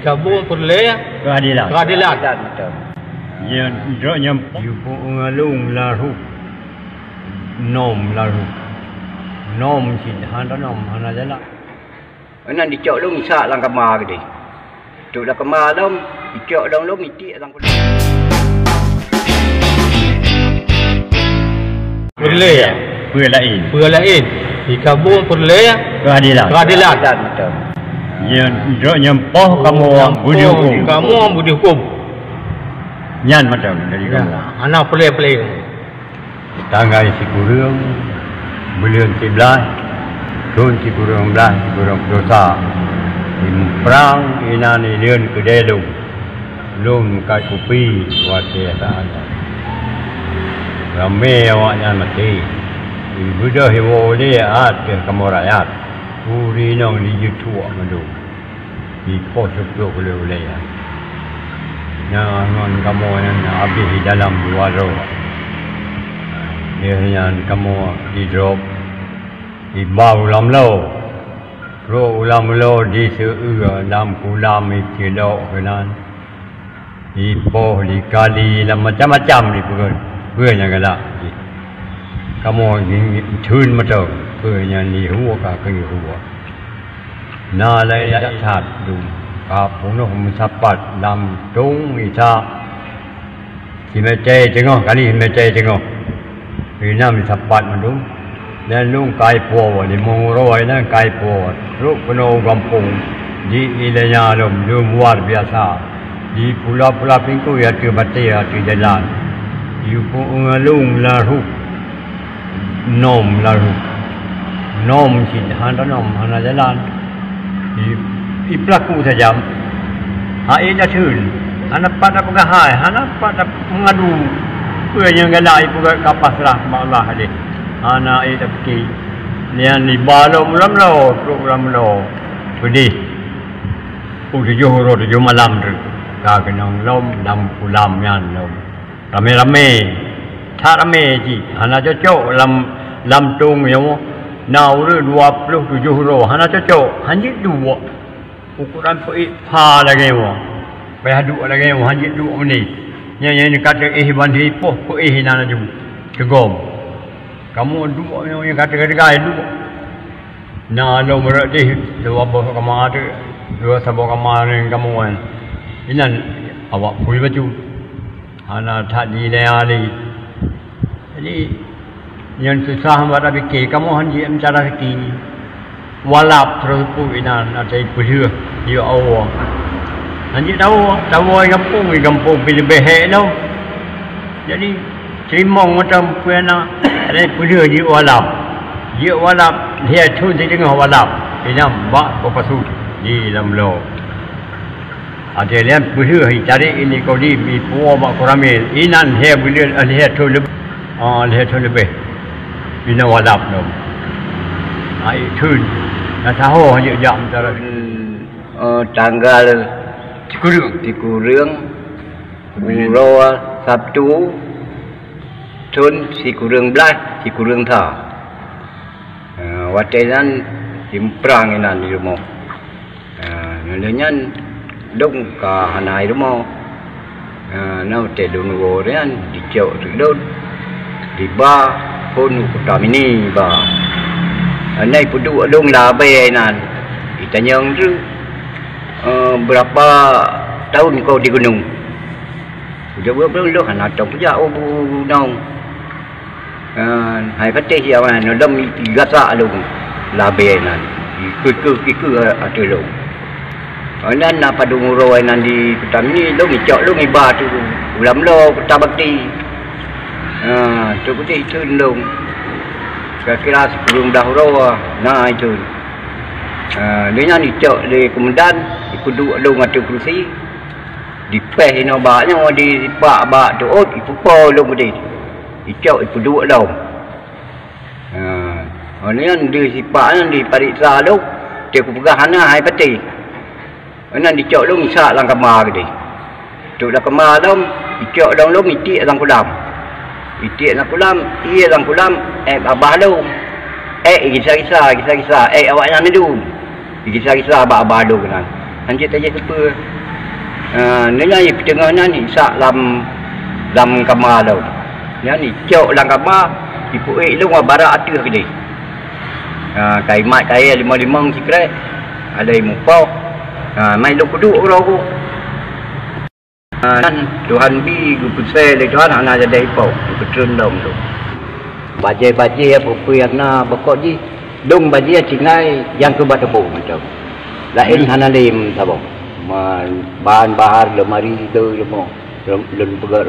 dikabung perleh keadilan. Yang rohnya yupu ngalung laru nom laru nom si hana nom hana jala. Nan dicok long sak lang kamar ke dia. Tu dah kamar long dicok long itik lang pun. Perleh ya. Perlain. Dikabung perleh keadilan. Yang rohnya poh kamu budi hukum. Kamu budi hukum. Nyan macam dari kamu. Anak pelai. Tanggal si kurang bulan 11 tahun si kurang dosa. Perang ina ni lian ke delung. Lum kai kopi wasia sana. Ramai awaknya mati. Ibu dah hewo dia ke kamu rakyat. Puri nong di YouTube madu. Di pos tu boleh ya. Yang kamu yang habis di dalam dua roh. Dia yang kamu di drop di bawah ulam lo. Roh ulam lo di seuga dalam kulam itu lo kenan. Di poh di kali lah macam-macam di pun yang galak. Kamu ingin turun macam pun yang di huwa kaki huwa. Nalai sat tu. Punuh mensapat dalam tung isa si mecai tengok kali mecai tengok ina mensapat mandung dan lung kai po di mongoroi dan kai po ruk penuh kampung di ilanya lum luar biasa di pula-pula pingku ya tu batai ya tu jalan di ngalung laru nom si hana nom hana jalan di pelaku saja. Ia turun. Anak pada pegahai, anak pada mengadu. Punya galai pun kapas lah Allah ni. Anak itu pergi. Lian di balom lo, program lo. Jadi, tujuh malam tu. Kau kenang lom, dalam pulam yang lom. Rame-rame, tak rame je. Anak cocok lam tung yang nauru 27 roh. Anak cocok, hanya 2. Ukuran pa lagi mo. Payah duk lagi mo hanjit duk ni. Yang kata bandi poh nana ju. Tegom. Kamu duk yang kata gai duk. Na lo merak di dua bawah kamar tu. Dua sabah kamar ni kamu kan. Inan awak pui baju. Ana tak di ali. Jadi yang susah buat fikir kamu hanjit cara fikir. Walap terus pun ina ada ibu dia awak. Nanti tahu kampung pilih behek tu. Jadi cerimong macam puana ada ibu dia walap. Dia walap dia tu di tengah walap. Ina bak pasu di dalam lo. Ada lian ibu dia cari ini kau di puak bak koramil. Inan dia boleh dia tu lebih. Dia tu lebih. Ina walap tu. Itu dah tahu hanya jam cara tanggal Cikurung Buro Sabtu Tun Cikurung Belas Cikurung Tha Watenan Imprang inan di rumah nyanyian dong ka hanai rumah nau te dun gorean di jauh tudut di ba pun kutamini ba Anai pudu adung labai nan. Ditanya tu berapa tahun kau di gunung? Sudah berapa lu kan atau puja nong. Hai patih ya man, dalam 3 sak lu labai nan. Iku atu lu. Anan apa dunguro nan di Kutamini lu ngicok lu ngiba tu. Ulam lo Kutabakti. Tu putih tu lu. Kira-kira sebelum dahulu nah itu dia ni cok di kemudian ikut duduk ngatu kursi di peh ino baknya di bak tu ipu po lu gede cok ikut duduk dah ni kan di sipaknya di pariksa lu dia ku pegah hana hai peti nan di cok lu ngisak lang kamar gede tu dah kamar lu cok dong lu itik lang kulam itik lang kulam iya lang kulam abah lu kisah awak yang ni du kisah abah lu kan anjir tanya siapa Nanya tengah ni sak lam kamar dah. Ni cok lam kamar dipuik lu barak atuh ke dia. Kai mat kai 5 sikret. Ada mupau. Mai lu kuduk orang aku. Tuhan bi gupusai le Tuhan ana jadi ipau ketrun dom tu. Bajai apa yang na bakok ji. Dong bajai cingai yang ke batabu macam. Lain hanalim sabong. Bahan bahar lemari tu lemo. Lem pegar